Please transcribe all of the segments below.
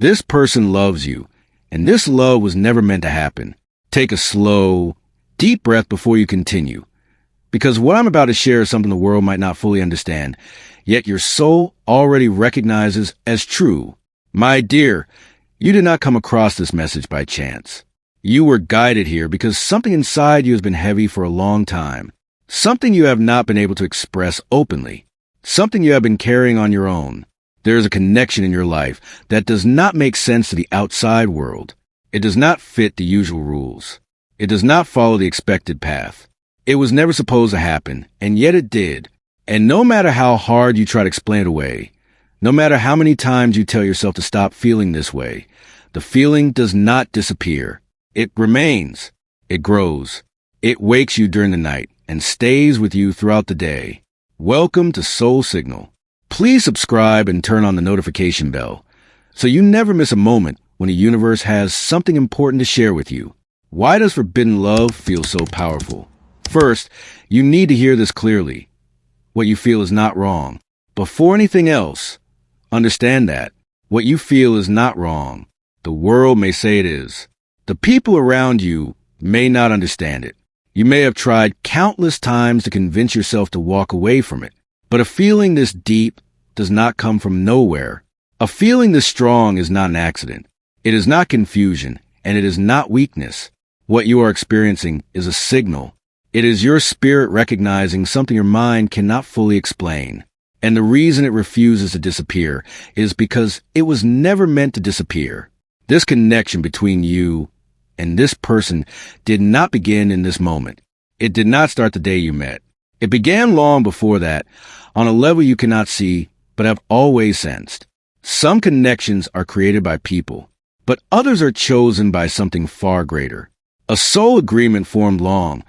This person loves you, and this love was never meant to happen. Take a slow, deep breath before you continue, because what I'm about to share is something the world might not fully understand, yet your soul already recognizes as true. My dear, you did not come across this message by chance. You were guided here because something inside you has been heavy for a long time, something you have not been able to express openly, something you have been carrying on your own. There is a connection in your life that does not make sense to the outside world. It does not fit the usual rules. It does not follow the expected path. It was never supposed to happen, and yet it did. And no matter how hard you try to explain it away, no matter how many times you tell yourself to stop feeling this way, the feeling does not disappear. It remains. It grows. It wakes you during the night and stays with you throughout the day. Welcome to Soul Signal. Please subscribe and turn on the notification bell so you never miss a moment when the universe has something important to share with you. Why does forbidden love feel so powerful? First, you need to hear this clearly. What you feel is not wrong. Before anything else, understand that what you feel is not wrong. The world may say it is. The people around you may not understand it. You may have tried countless times to convince yourself to walk away from it. But a feeling this deep does not come from nowhere. A feeling this strong is not an accident. It is not confusion, and it is not weakness. What you are experiencing is a signal. It is your spirit recognizing something your mind cannot fully explain. And the reason it refuses to disappear is because it was never meant to disappear. This connection between you and this person did not begin in this moment. It did not start the day you met. It began long before that, on a level you cannot see, but have always sensed. Some connections are created by people, but others are chosen by something far greater. A soul agreement formed long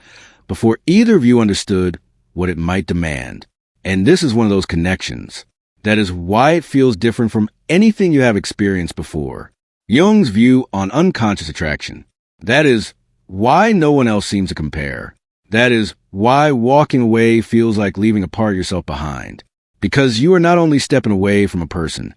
before either of you understood what it might demand. And this is one of those connections. That is why it feels different from anything you have experienced before. Jung's view on unconscious attraction. That is why no one else seems to compare. That is why walking away feels like leaving a part of yourself behind. Because you are not only stepping away from a person,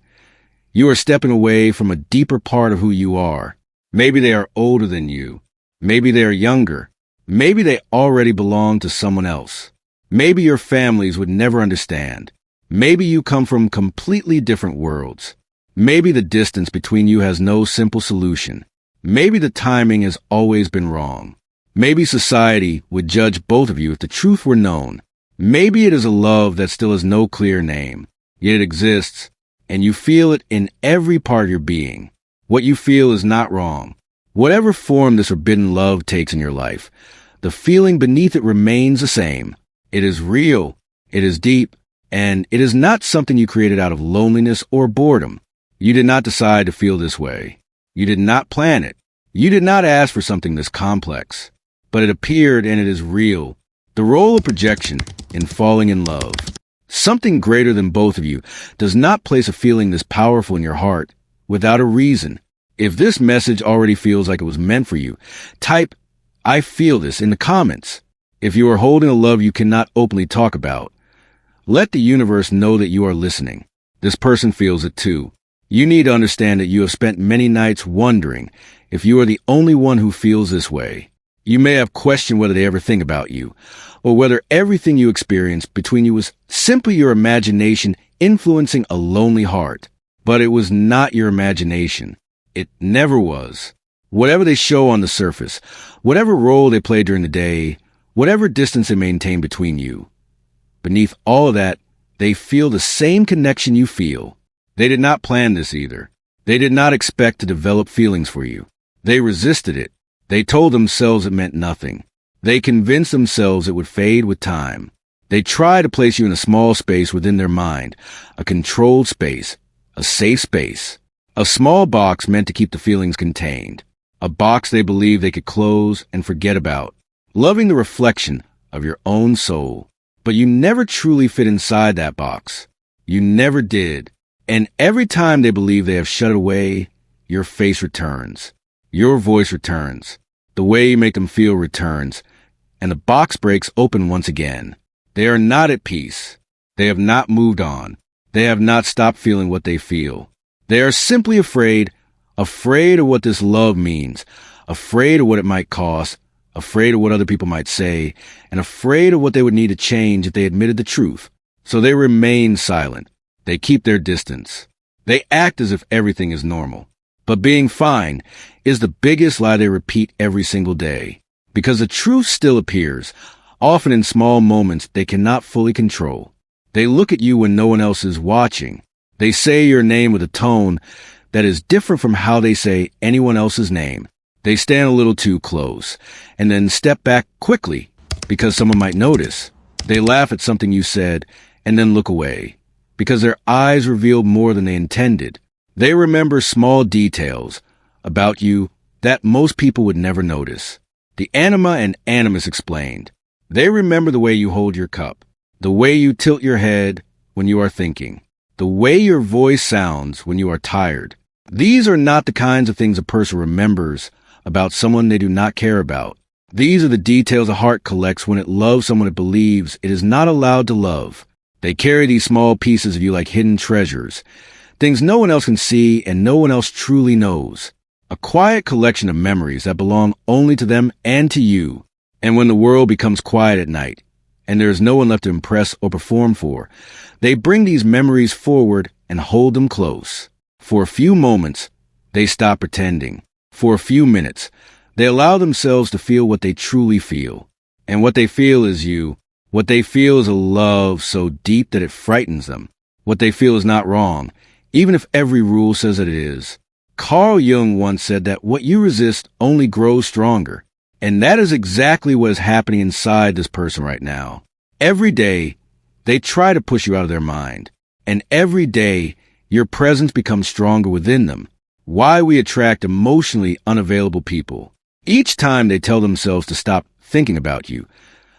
you are stepping away from a deeper part of who you are. Maybe they are older than you. Maybe they are younger. Maybe they already belong to someone else. Maybe your families would never understand. Maybe you come from completely different worlds. Maybe the distance between you has no simple solution. Maybe the timing has always been wrong. Maybe society would judge both of you if the truth were known. Maybe it is a love that still has no clear name, yet it exists, and you feel it in every part of your being. What you feel is not wrong. Whatever form this forbidden love takes in your life, the feeling beneath it remains the same. It is real, it is deep, and it is not something you created out of loneliness or boredom. You did not decide to feel this way. You did not plan it. You did not ask for something this complex. But it appeared, and it is real. The role of projection in falling in love. Something greater than both of you does not place a feeling this powerful in your heart without a reason. If this message already feels like it was meant for you, type, "I feel this" in the comments. If you are holding a love you cannot openly talk about, let the universe know that you are listening. This person feels it too. You need to understand that you have spent many nights wondering if you are the only one who feels this way. You may have questioned whether they ever think about you, or whether everything you experienced between you was simply your imagination influencing a lonely heart. But it was not your imagination. It never was. Whatever they show on the surface, whatever role they play during the day, whatever distance they maintain between you, beneath all of that, they feel the same connection you feel. They did not plan this either. They did not expect to develop feelings for you. They resisted it. They told themselves it meant nothing. They convinced themselves it would fade with time. They tried to place you in a small space within their mind, a controlled space, a safe space, a small box meant to keep the feelings contained, a box they believed they could close and forget about, loving the reflection of your own soul. But you never truly fit inside that box. You never did. And every time they believe they have shut it away, your face returns. Your voice returns. The way you make them feel returns. And the box breaks open once again. They are not at peace. They have not moved on. They have not stopped feeling what they feel. They are simply afraid Afraid of what this love means, afraid of what it might cost, afraid of what other people might say, and afraid of what they would need to change if they admitted the truth. So they remain silent. They keep their distance. They act as if everything is normal. But being fine is the biggest lie they repeat every single day. Because the truth still appears, often in small moments they cannot fully control. They look at you when no one else is watching. They say your name with a tone that is different from how they say anyone else's name. They stand a little too close and then step back quickly because someone might notice. They laugh at something you said and then look away because their eyes revealed more than they intended. They remember small details about you that most people would never notice. The anima and animus explained. They remember the way you hold your cup, the way you tilt your head when you are thinking, the way your voice sounds when you are tired. These are not the kinds of things a person remembers about someone they do not care about. These are the details a heart collects when it loves someone it believes it is not allowed to love. They carry these small pieces of you like hidden treasures, things no one else can see and no one else truly knows. A quiet collection of memories that belong only to them and to you. And when the world becomes quiet at night, and there is no one left to impress or perform for, they bring these memories forward and hold them close. For a few moments, they stop pretending. For a few minutes, they allow themselves to feel what they truly feel. And what they feel is you. What they feel is a love so deep that it frightens them. What they feel is not wrong, even if every rule says that it is. Carl Jung once said that what you resist only grows stronger. And that is exactly what is happening inside this person right now. Every day, they try to push you out of their mind. And every day, your presence becomes stronger within them. Why we attract emotionally unavailable people. Each time they tell themselves to stop thinking about you,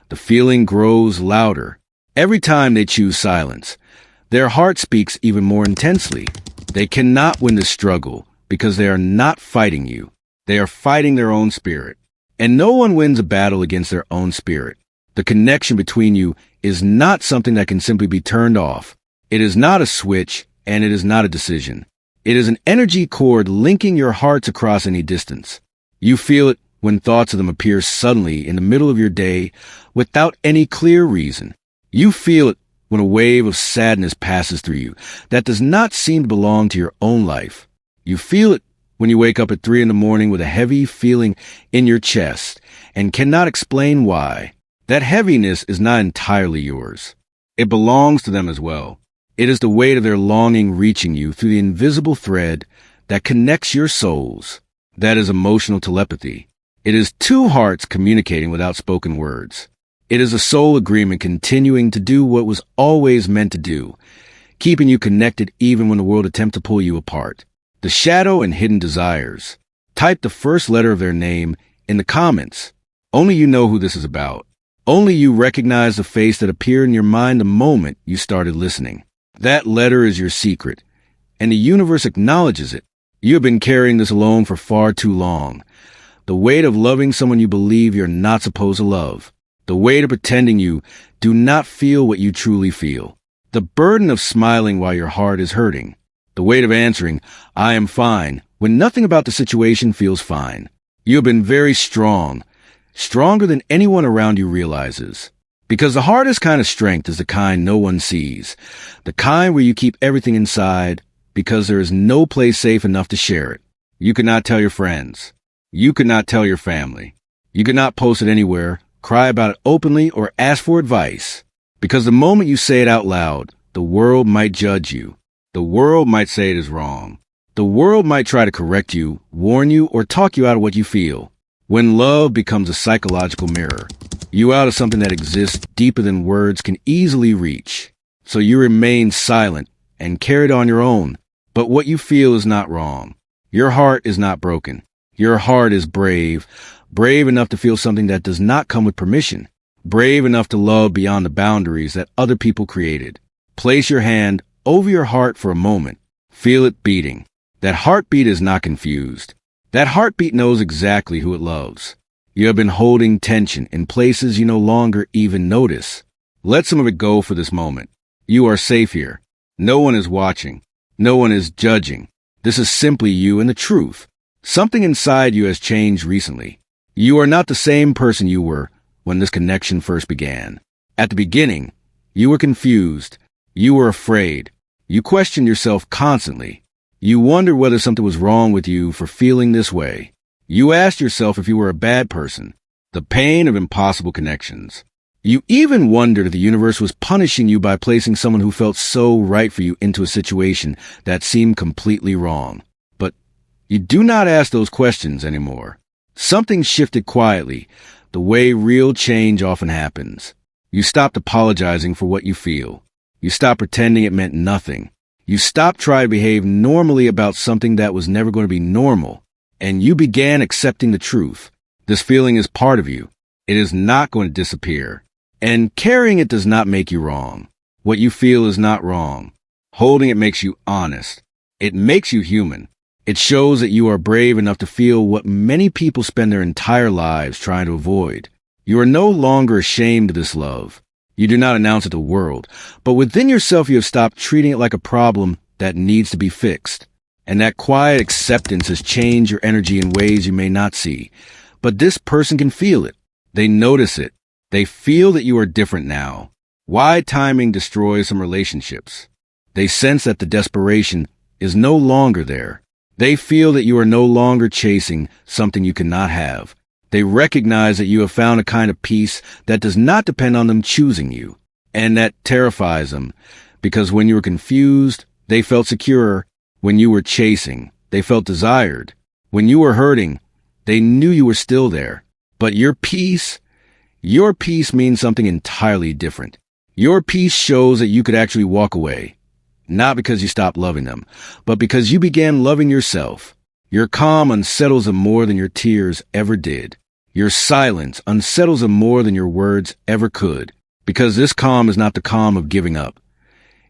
the feeling grows louder. Every time they choose silence, their heart speaks even more intensely. They cannot win the struggle because they are not fighting you. They are fighting their own spirit. And no one wins a battle against their own spirit. The connection between you is not something that can simply be turned off. It is not a switch, and it is not a decision. It is an energy cord linking your hearts across any distance. You feel it when thoughts of them appear suddenly in the middle of your day without any clear reason. You feel it when a wave of sadness passes through you that does not seem to belong to your own life. You feel it when you wake up at 3 a.m. with a heavy feeling in your chest and cannot explain why. That heaviness is not entirely yours. It belongs to them as well. It is the weight of their longing reaching you through the invisible thread that connects your souls. That is emotional telepathy. It is two hearts communicating without spoken words. It is a soul agreement continuing to do what was always meant to do, keeping you connected even when the world attempts to pull you apart. The shadow and hidden desires. Type the first letter of their name in the comments. Only you know who this is about. Only you recognize the face that appeared in your mind the moment you started listening. That letter is your secret, and the universe acknowledges it. You have been carrying this alone for far too long. The weight of loving someone you believe you're not supposed to love. The weight of pretending you do not feel what you truly feel. The burden of smiling while your heart is hurting. The weight of answering, I am fine, when nothing about the situation feels fine. You have been very strong, stronger than anyone around you realizes. Because the hardest kind of strength is the kind no one sees. The kind where you keep everything inside because there is no place safe enough to share it. You cannot tell your friends. You could not tell your family. You could not post it anywhere, cry about it openly, or ask for advice. Because the moment you say it out loud, the world might judge you. The world might say it is wrong. The world might try to correct you, warn you, or talk you out of what you feel. When love becomes a psychological mirror, you out of something that exists deeper than words can easily reach. So you remain silent and carry it on your own. But what you feel is not wrong. Your heart is not broken. Your heart is brave, brave enough to feel something that does not come with permission, brave enough to love beyond the boundaries that other people created. Place your hand over your heart for a moment. Feel it beating. That heartbeat is not confused. That heartbeat knows exactly who it loves. You have been holding tension in places you no longer even notice. Let some of it go for this moment. You are safe here. No one is watching. No one is judging. This is simply you and the truth. Something inside you has changed recently. You are not the same person you were when this connection first began. At the beginning, you were confused. You were afraid. You questioned yourself constantly. You wondered whether something was wrong with you for feeling this way. You asked yourself if you were a bad person. The pain of impossible connections. You even wondered if the universe was punishing you by placing someone who felt so right for you into a situation that seemed completely wrong. But you do not ask those questions anymore. Something shifted quietly, the way real change often happens. You stopped apologizing for what you feel. You stopped pretending it meant nothing. You stopped trying to behave normally about something that was never going to be normal. And you began accepting the truth. This feeling is part of you. It is not going to disappear. And carrying it does not make you wrong. What you feel is not wrong. Holding it makes you honest. It makes you human. It shows that you are brave enough to feel what many people spend their entire lives trying to avoid. You are no longer ashamed of this love. You do not announce it to the world, but within yourself you have stopped treating it like a problem that needs to be fixed. And that quiet acceptance has changed your energy in ways you may not see. But this person can feel it. They notice it. They feel that you are different now. Why timing destroys some relationships? They sense that the desperation is no longer there. They feel that you are no longer chasing something you cannot have. They recognize that you have found a kind of peace that does not depend on them choosing you. And that terrifies them, because when you were confused, they felt secure. When you were chasing, they felt desired. When you were hurting, they knew you were still there. But your peace means something entirely different. Your peace shows that you could actually walk away. Not because you stopped loving them, but because you began loving yourself. Your calm unsettles them more than your tears ever did. Your silence unsettles them more than your words ever could. Because this calm is not the calm of giving up.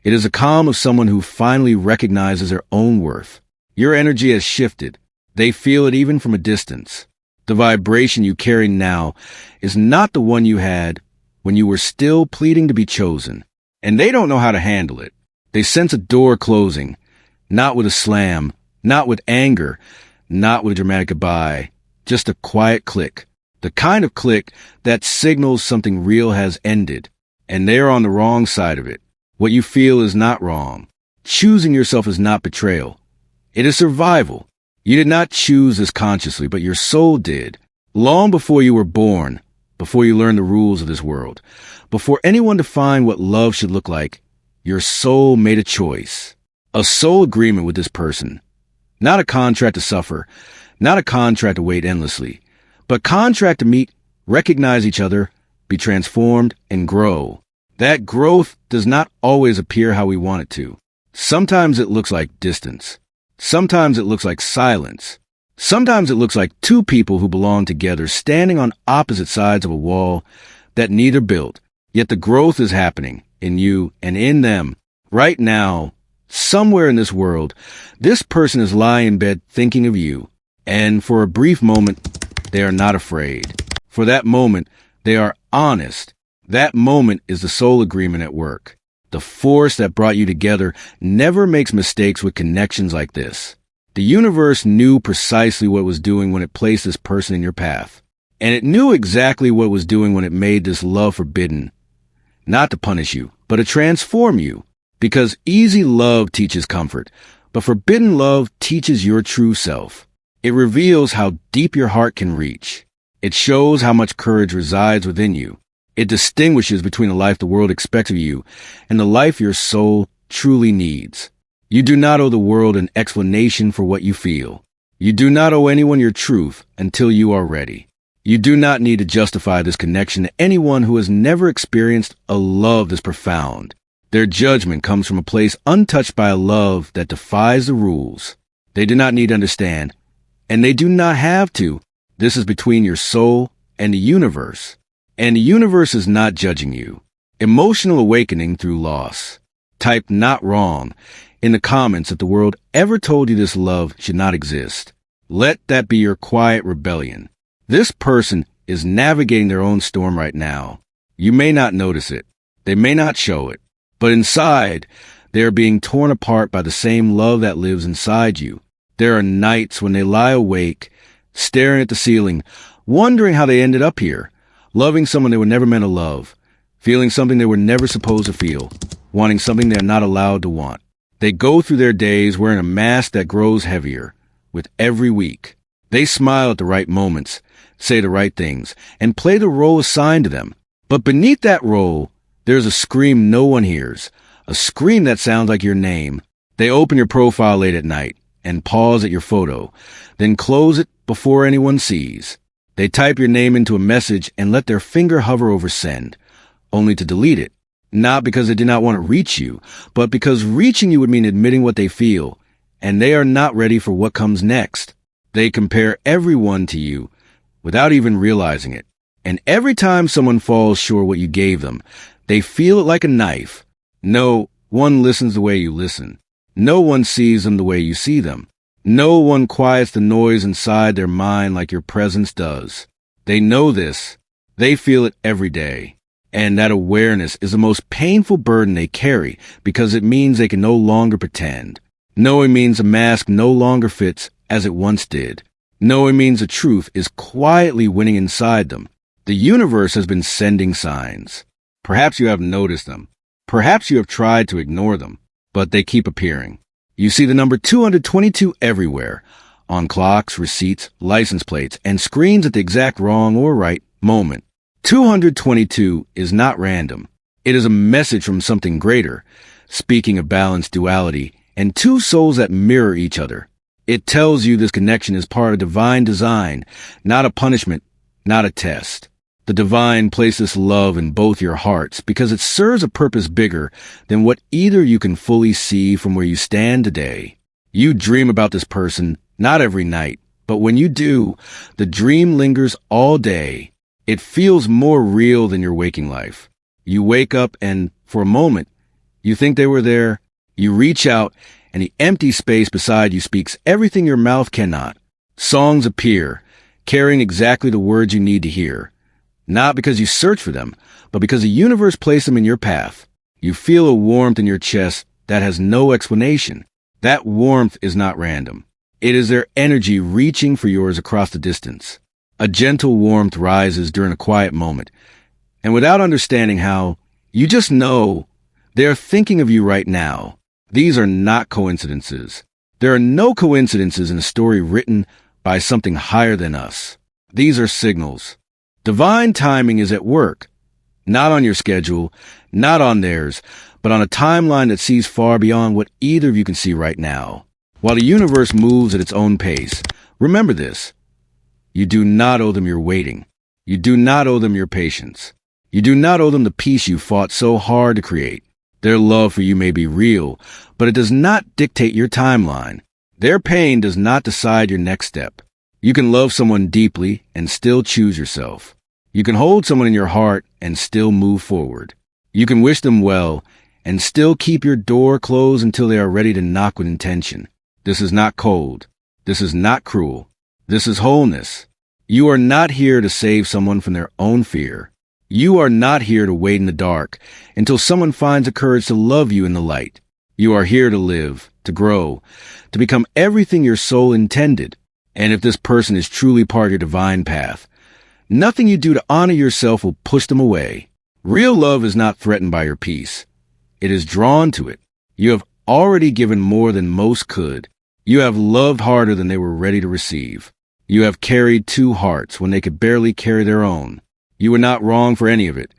It is a calm of someone who finally recognizes their own worth. Your energy has shifted. They feel it even from a distance. The vibration you carry now is not the one you had when you were still pleading to be chosen. And they don't know how to handle it. They sense a door closing, not with a slam, not with anger, not with a dramatic goodbye, just a quiet click. The kind of click that signals something real has ended, and they are on the wrong side of it. What you feel is not wrong. Choosing yourself is not betrayal. It is survival. You did not choose this consciously, but your soul did. Long before you were born, before you learned the rules of this world, before anyone defined what love should look like, your soul made a choice. A soul agreement with this person. Not a contract to suffer, not a contract to wait endlessly, but contract to meet, recognize each other, be transformed, and grow. That growth does not always appear how we want it to. Sometimes it looks like distance. Sometimes it looks like silence. Sometimes it looks like two people who belong together standing on opposite sides of a wall that neither built. Yet the growth is happening in you and in them. Right now, somewhere in this world, this person is lying in bed thinking of you. And for a brief moment, they are not afraid. For that moment, they are honest. That moment is the soul agreement at work. The force that brought you together never makes mistakes with connections like this. The universe knew precisely what it was doing when it placed this person in your path. And it knew exactly what it was doing when it made this love forbidden. Not to punish you, but to transform you. Because easy love teaches comfort, but forbidden love teaches your true self. It reveals how deep your heart can reach. It shows how much courage resides within you. It distinguishes between the life the world expects of you and the life your soul truly needs. You do not owe the world an explanation for what you feel. You do not owe anyone your truth until you are ready. You do not need to justify this connection to anyone who has never experienced a love this profound. Their judgment comes from a place untouched by a love that defies the rules. They do not need to understand, and they do not have to. This is between your soul and the universe. And the universe is not judging you. Emotional awakening through loss. Type "not wrong" in the comments if the world ever told you this love should not exist. Let that be your quiet rebellion. This person is navigating their own storm right now. You may not notice it. They may not show it. But inside, They are being torn apart by the same love that lives inside you. There are nights when they lie awake, staring at the ceiling, wondering how they ended up here, loving someone they were never meant to love, feeling something they were never supposed to feel, wanting something they're not allowed to want. They go through their days wearing a mask that grows heavier with every week. They smile at the right moments, say the right things, and play the role assigned to them. But beneath that role, there's a scream no one hears, a scream that sounds like your name. They open your profile late at night and pause at your photo, then close it before anyone sees. They type your name into a message and let their finger hover over send, only to delete it. Not because they did not want to reach you, but because reaching you would mean admitting what they feel, and they are not ready for what comes next. They compare everyone to you without even realizing it. And every time someone falls short of what you gave them, they feel it like a knife. No one listens the way you listen. No one sees them the way you see them. No one quiets the noise inside their mind like your presence does. They know this. They feel it every day. And that awareness is the most painful burden they carry because it means they can no longer pretend. Knowing means a mask no longer fits as it once did. Knowing means the truth is quietly winning inside them. The universe has been sending signs. Perhaps you have noticed them. Perhaps you have tried to ignore them, but they keep appearing. You see the number 222 everywhere, on clocks, receipts, license plates, and screens at the exact wrong or right moment. 222 is not random. It is a message from something greater, speaking of balanced duality and two souls that mirror each other. It tells you this connection is part of divine design, not a punishment, not a test. The divine places love in both your hearts because it serves a purpose bigger than what either you can fully see from where you stand today. You dream about this person, not every night, but when you do, the dream lingers all day. It feels more real than your waking life. You wake up and, for a moment, you think they were there. You reach out, and the empty space beside you speaks everything your mouth cannot. Songs appear, carrying exactly the words you need to hear. Not because you search for them, but because the universe placed them in your path. You feel a warmth in your chest that has no explanation. That warmth is not random. It is their energy reaching for yours across the distance. A gentle warmth rises during a quiet moment, and without understanding how, you just know they are thinking of you right now. These are not coincidences. There are no coincidences in a story written by something higher than us. These are signals. Divine timing is at work, not on your schedule, not on theirs, but on a timeline that sees far beyond what either of you can see right now. While the universe moves at its own pace, remember this. You do not owe them your waiting. You do not owe them your patience. You do not owe them the peace you fought so hard to create. Their love for you may be real, but it does not dictate your timeline. Their pain does not decide your next step. You can love someone deeply and still choose yourself. You can hold someone in your heart and still move forward. You can wish them well and still keep your door closed until they are ready to knock with intention. This is not cold. This is not cruel. This is wholeness. You are not here to save someone from their own fear. You are not here to wait in the dark until someone finds the courage to love you in the light. You are here to live, to grow, to become everything your soul intended. And if this person is truly part of your divine path, nothing you do to honor yourself will push them away. Real love is not threatened by your peace. It is drawn to it. You have already given more than most could. You have loved harder than they were ready to receive. You have carried two hearts when they could barely carry their own. You were not wrong for any of it,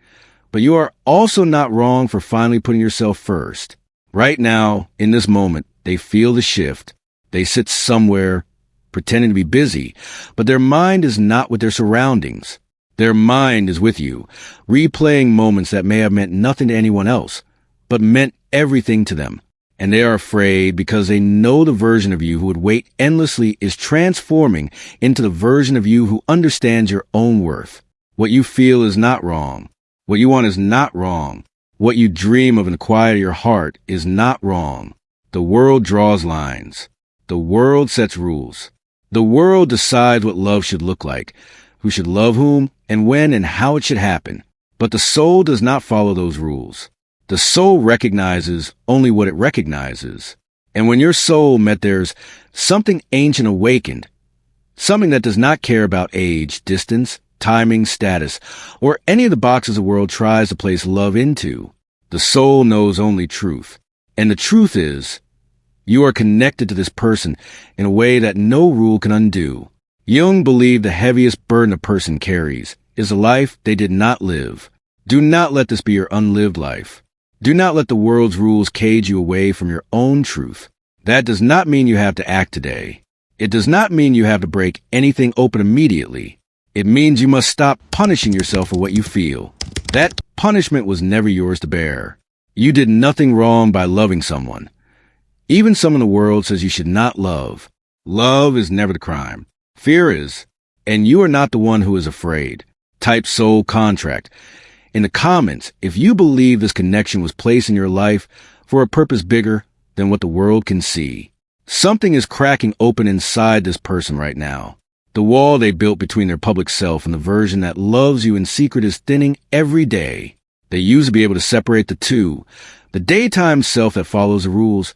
but you are also not wrong for finally putting yourself first. Right now, in this moment, they feel the shift. They sit somewhere, pretending to be busy, but their mind is not with their surroundings. Their mind is with you, replaying moments that may have meant nothing to anyone else, but meant everything to them. And they are afraid because they know the version of you who would wait endlessly is transforming into the version of you who understands your own worth. What you feel is not wrong. What you want is not wrong. What you dream of in the quiet of your heart is not wrong. The world draws lines. The world sets rules. The world decides what love should look like, who should love whom, and when and how it should happen. But the soul does not follow those rules. The soul recognizes only what it recognizes. And when your soul met theirs, something ancient awakened, something that does not care about age, distance, timing, status, or any of the boxes the world tries to place love into. The soul knows only truth. And the truth is, you are connected to this person in a way that no rule can undo. Jung believed the heaviest burden a person carries is a life they did not live. Do not let this be your unlived life. Do not let the world's rules cage you away from your own truth. That does not mean you have to act today. It does not mean you have to break anything open immediately. It means you must stop punishing yourself for what you feel. That punishment was never yours to bear. You did nothing wrong by loving someone. Even some in the world says you should not love. Love is never the crime. Fear is, and you are not the one who is afraid. Type soul contract. In the comments, if you believe this connection was placed in your life for a purpose bigger than what the world can see. Something is cracking open inside this person right now. The wall they built between their public self and the version that loves you in secret is thinning every day. They used to be able to separate the two, the daytime self that follows the rules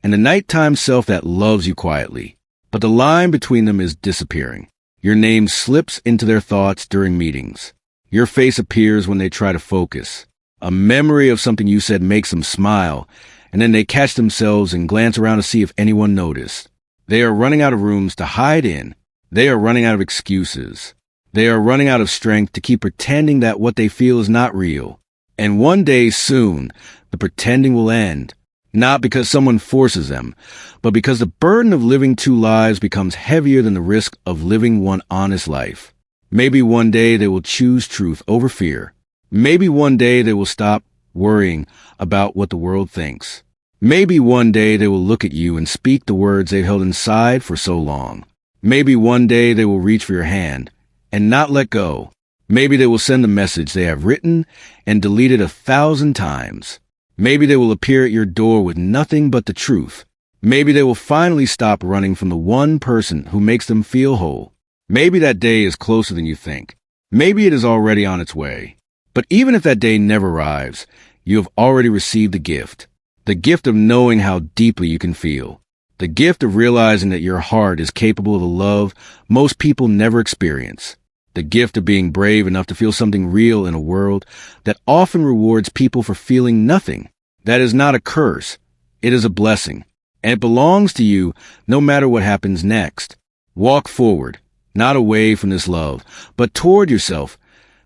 and the nighttime self that loves you quietly. But the line between them is disappearing. Your name slips into their thoughts during meetings. Your face appears when they try to focus. A memory of something you said makes them smile, and then they catch themselves and glance around to see if anyone noticed. They are running out of rooms to hide in. They are running out of excuses. They are running out of strength to keep pretending that what they feel is not real. And one day soon, the pretending will end. Not because someone forces them, but because the burden of living two lives becomes heavier than the risk of living one honest life. Maybe one day they will choose truth over fear. Maybe one day they will stop worrying about what the world thinks. Maybe one day they will look at you and speak the words they've held inside for so long. Maybe one day they will reach for your hand and not let go. Maybe they will send the message they have written and deleted 1,000 times. Maybe they will appear at your door with nothing but the truth. Maybe they will finally stop running from the one person who makes them feel whole. Maybe that day is closer than you think. Maybe it is already on its way. But even if that day never arrives, you have already received the gift of knowing how deeply you can feel. The gift of realizing that your heart is capable of the love most people never experience. The gift of being brave enough to feel something real in a world that often rewards people for feeling nothing. That is not a curse. It is a blessing. And it belongs to you no matter what happens next. Walk forward, not away from this love, but toward yourself,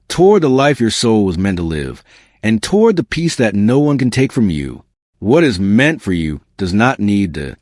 toward the life your soul was meant to live, and toward the peace that no one can take from you. What is meant for you does not need to